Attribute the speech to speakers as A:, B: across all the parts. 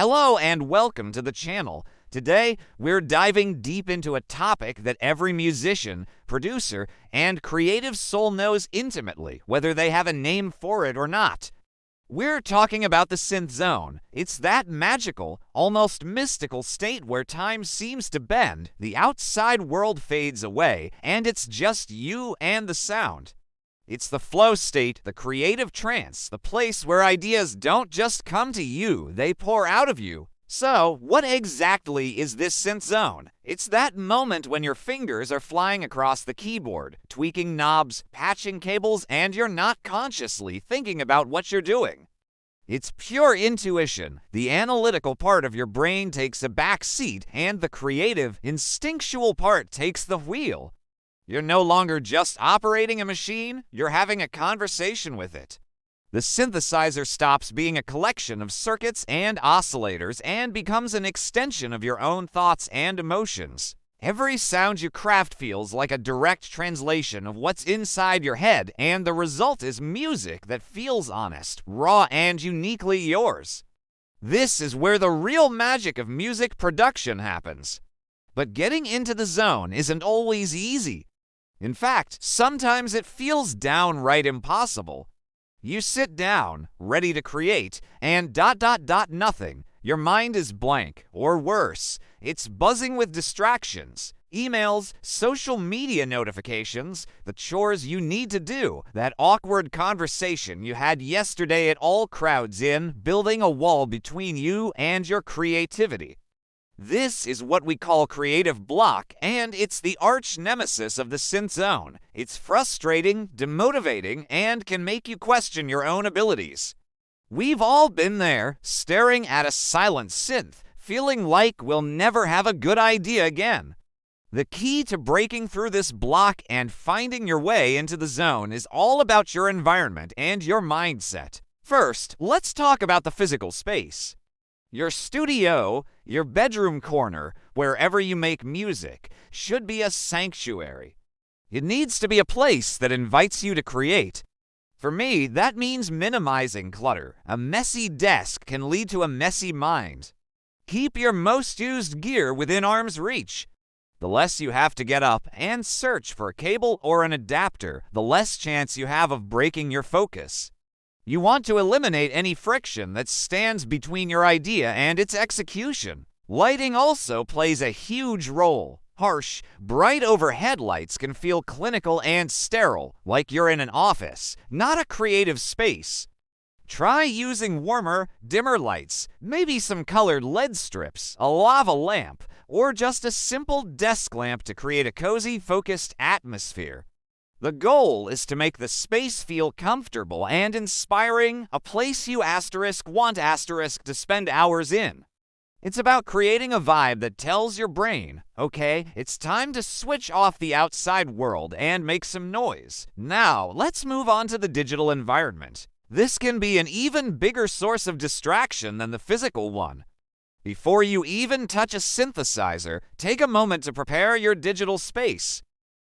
A: Hello and welcome to the channel. Today, we're diving deep into a topic that every musician, producer, and creative soul knows intimately, whether they have a name for it or not. We're talking about the Synth Zone. It's that magical, almost mystical state where time seems to bend, the outside world fades away, and it's just you and the sound. It's the flow state, the creative trance, the place where ideas don't just come to you, they pour out of you. So, what exactly is this synth zone? It's that moment when your fingers are flying across the keyboard, tweaking knobs, patching cables, and you're not consciously thinking about what you're doing. It's pure intuition. The analytical part of your brain takes a back seat, and the creative, instinctual part takes the wheel. You're no longer just operating a machine, you're having a conversation with it. The synthesizer stops being a collection of circuits and oscillators and becomes an extension of your own thoughts and emotions. Every sound you craft feels like a direct translation of what's inside your head, and the result is music that feels honest, raw, and uniquely yours. This is where the real magic of music production happens. But getting into the zone isn't always easy. In fact, sometimes it feels downright impossible. You sit down, ready to create, and nothing. Your mind is blank, or worse, it's buzzing with distractions. Emails, social media notifications, the chores you need to do, that awkward conversation you had yesterday, it all crowds in, building a wall between you and your creativity. This is what we call creative block, and it's the arch nemesis of the synth zone. It's frustrating, demotivating, and can make you question your own abilities. We've all been there, staring at a silent synth, feeling like we'll never have a good idea again. The key to breaking through this block and finding your way into the zone is all about your environment and your mindset. First, let's talk about the physical space. Your studio, your bedroom corner, wherever you make music, should be a sanctuary. It needs to be a place that invites you to create. For me, that means minimizing clutter. A messy desk can lead to a messy mind. Keep your most used gear within arm's reach. The less you have to get up and search for a cable or an adapter, the less chance you have of breaking your focus. You want to eliminate any friction that stands between your idea and its execution. Lighting also plays a huge role. Harsh, bright overhead lights can feel clinical and sterile, like you're in an office, not a creative space. Try using warmer, dimmer lights, maybe some colored LED strips, a lava lamp, or just a simple desk lamp to create a cozy, focused atmosphere. The goal is to make the space feel comfortable and inspiring, a place you want to spend hours in. It's about creating a vibe that tells your brain, okay, it's time to switch off the outside world and make some noise. Now, let's move on to the digital environment. This can be an even bigger source of distraction than the physical one. Before you even touch a synthesizer, take a moment to prepare your digital space.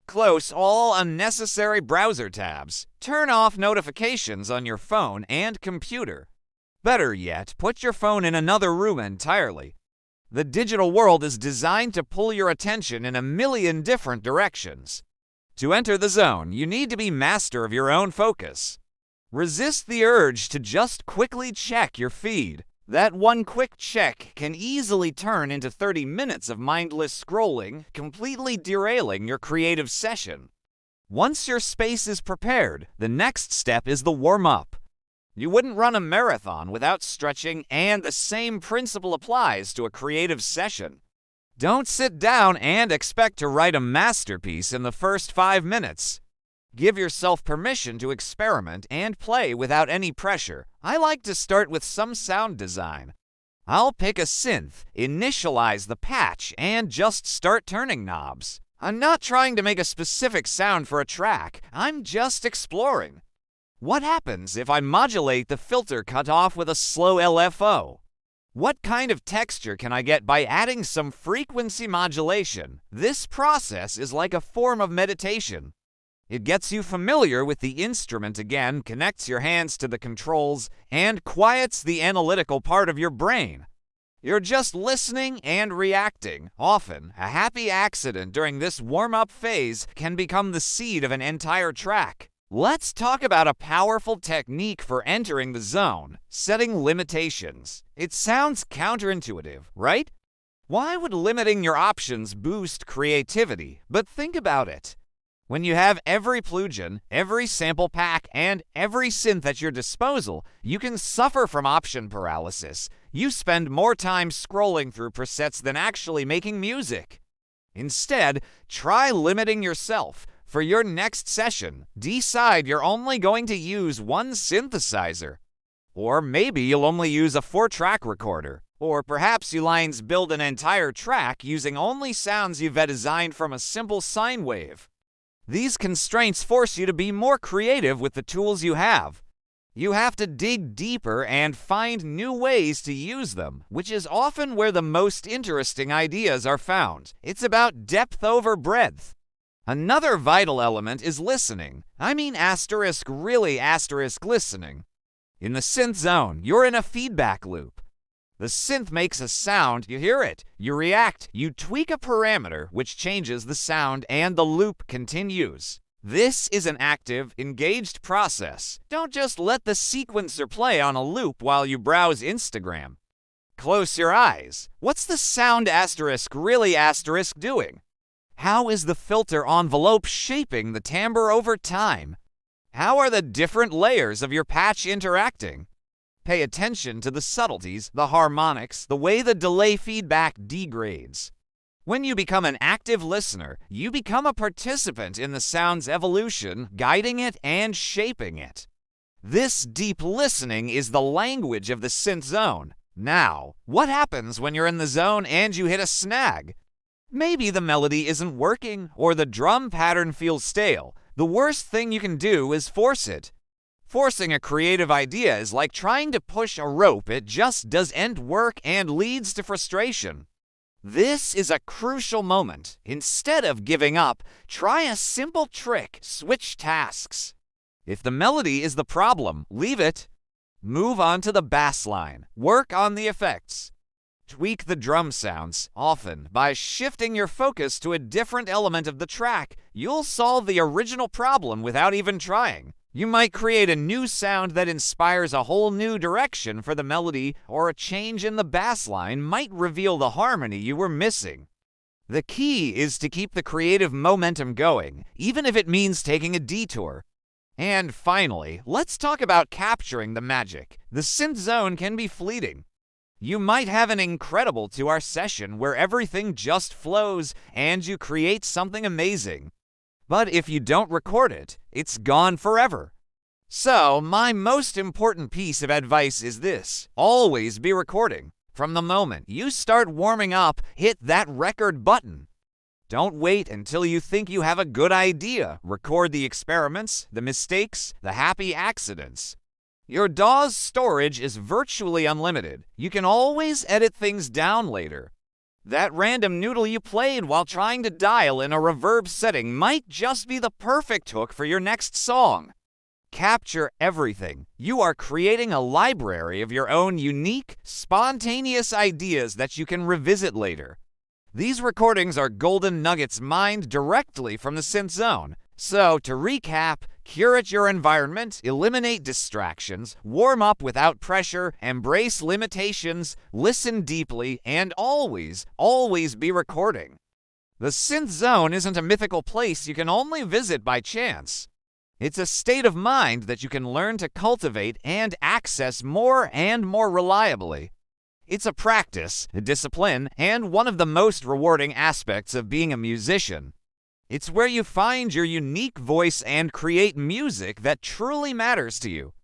A: Close all unnecessary browser tabs. Turn off notifications on your phone and computer. Better yet, put your phone in another room entirely. The digital world is designed to pull your attention in a million different directions. To enter the zone, you need to be master of your own focus. Resist the urge to just quickly check your feed. That one quick check can easily turn into 30 minutes of mindless scrolling, completely derailing your creative session. Once your space is prepared, the next step is the warm-up. You wouldn't run a marathon without stretching, and the same principle applies to a creative session. Don't sit down and expect to write a masterpiece in the first 5 minutes. Give yourself permission to experiment and play without any pressure. I like to start with some sound design. I'll pick a synth, initialize the patch, and just start turning knobs. I'm not trying to make a specific sound for a track. I'm just exploring. What happens if I modulate the filter cutoff with a slow LFO? What kind of texture can I get by adding some frequency modulation? This process is like a form of meditation. It gets you familiar with the instrument again, connects your hands to the controls, and quiets the analytical part of your brain. You're just listening and reacting. Often, a happy accident during this warm-up phase can become the seed of an entire track. Let's talk about a powerful technique for entering the zone: setting limitations. It sounds counterintuitive, right? Why would limiting your options boost creativity? But think about it. When you have every plugin, every sample pack, and every synth at your disposal, you can suffer from option paralysis. You spend more time scrolling through presets than actually making music. Instead, try limiting yourself. For your next session, decide you're only going to use one synthesizer. Or maybe you'll only use a 4-track recorder. Or perhaps you lines build an entire track using only sounds you've designed from a simple sine wave. These constraints force you to be more creative with the tools you have. You have to dig deeper and find new ways to use them, which is often where the most interesting ideas are found. It's about depth over breadth. Another vital element is listening. I mean really listening. In the synth zone, you're in a feedback loop. The synth makes a sound, you hear it, you react, you tweak a parameter which changes the sound, and the loop continues. This is an active, engaged process. Don't just let the sequencer play on a loop while you browse Instagram. Close your eyes. What's the sound really doing? How is the filter envelope shaping the timbre over time? How are the different layers of your patch interacting? Pay attention to the subtleties, the harmonics, the way the delay feedback degrades. When you become an active listener, you become a participant in the sound's evolution, guiding it and shaping it. This deep listening is the language of the synth zone. Now, what happens when you're in the zone and you hit a snag? Maybe the melody isn't working, or the drum pattern feels stale. The worst thing you can do is force it. Forcing a creative idea is like trying to push a rope. It just doesn't work and leads to frustration. This is a crucial moment. Instead of giving up, try a simple trick: switch tasks. If the melody is the problem, leave it. Move on to the bass line. Work on the effects. Tweak the drum sounds. Often, by shifting your focus to a different element of the track, you'll solve the original problem without even trying. You might create a new sound that inspires a whole new direction for the melody, or a change in the bass line might reveal the harmony you were missing. The key is to keep the creative momentum going, even if it means taking a detour. And finally, let's talk about capturing the magic. The synth zone can be fleeting. You might have an incredible 2-hour session where everything just flows and you create something amazing. But if you don't record it, it's gone forever. So, my most important piece of advice is this: always be recording. From the moment you start warming up, hit that record button. Don't wait until you think you have a good idea. Record the experiments, the mistakes, the happy accidents. Your DAW's storage is virtually unlimited. You can always edit things down later. That random noodle you played while trying to dial in a reverb setting might just be the perfect hook for your next song. Capture everything. You are creating a library of your own unique, spontaneous ideas that you can revisit later. These recordings are golden nuggets mined directly from the synth zone. So, to recap, curate your environment, eliminate distractions, warm up without pressure, embrace limitations, listen deeply, and always be recording. The synth zone isn't a mythical place you can only visit by chance. It's a state of mind that you can learn to cultivate and access more and more reliably. It's a practice, a discipline, and one of the most rewarding aspects of being a musician. It's where you find your unique voice and create music that truly matters to you.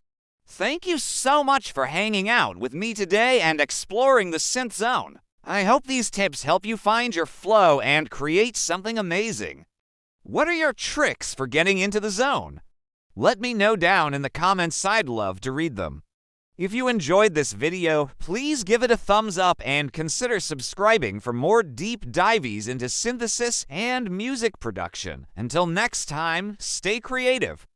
A: Thank you so much for hanging out with me today and exploring the synth zone. I hope these tips help you find your flow and create something amazing. What are your tricks for getting into the zone? Let me know down in the comments. I'd love to read them. If you enjoyed this video, please give it a thumbs up and consider subscribing for more deep dives into synthesis and music production. Until next time, stay creative.